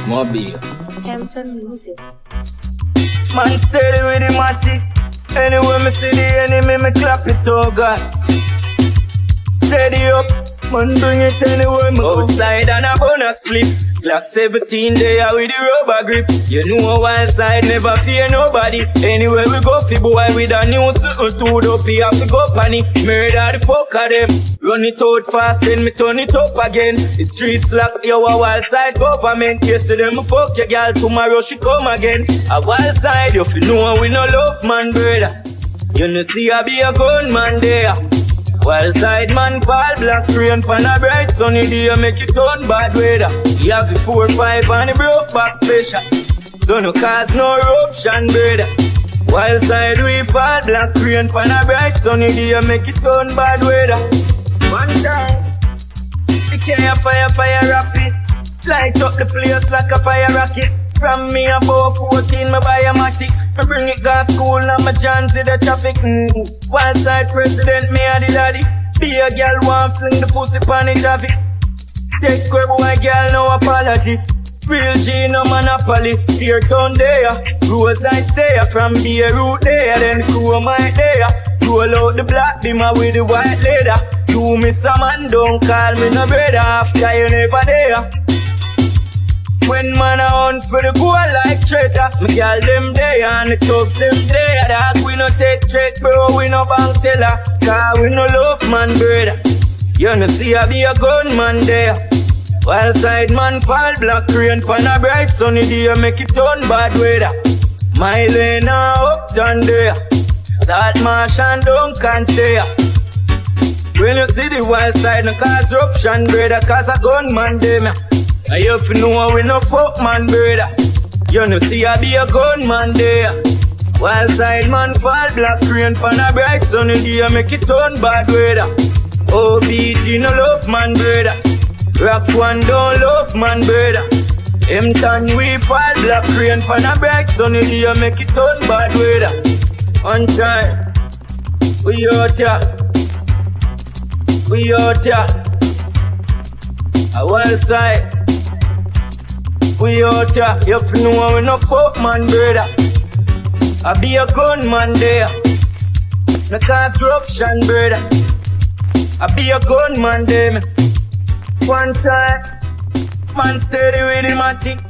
Mobile. Hampton Music. Man steady with the matic. Anywhere me see the enemy, me clap it, oh God. Steady up, man bring it anywhere me go. Outside and a bonus clip. Glock 17 there with the rubber grip. You know wild side never fear nobody. Anywhere we go, fi boy with a new suit up, he have to go panic. Murder the fuck of them. Run it out fast, then me turn it up again. The streets lock, you a wild side government. Yesterday me fuck your girl, tomorrow she come again. A wild side, you fi know we no love man, brother. You know see I be a gunman there. Wild side man fall, black rain pan a bright sunny day, make it turn bad weather. You have the 4-5 and the broke back special. Don't no cause no eruption, brother. Wild side we fall, black rain pan a bright sunny day, make it turn bad weather. One time, the can fire rapid. Light up the place like a fire rocket. From me above 14, me buy a matic. Me bring it got school, now my chance in the traffic. Wild side president, me a the daddy. Be a girl, want fling the pussy pan the traffic. Take away boy, girl, no apology. Real G, no monopoly. Fear down there, rules I stay. From Beirut there, then crew my there. Roll out the black beamer with the white leather. You miss a man, don't call me no brother. After you never there. When man a hunt for the goal like traitor, me girl them there and the thugs them there. Dog we no take check bro, we no bank teller. Cause we no love man brother. You no see I be a gunman there. Wild side man fall, black rain pan a bright sunny day, make it turn bad weather. My lane up down there. Salt marsh and Duncan stay. When you see the wild side, no cause eruption brother, cause a gunman there. I have to know we no fuck man, brother. You know see I be a gunman there. Wild side man fall, black rain pan a bright sunny day, make it turn bad weather. OBG no love man, brother. Rock one don't love man, brother. Hampton we fall, black rain pan a bright sunny day, make it turn bad weather. On time, we out here. We out here. A wild side. We out here, you fi know we no fuck man, brother. I be a gunman there. No cause corruption, brother. I be a gunman there, man. One time, man steady with the matic.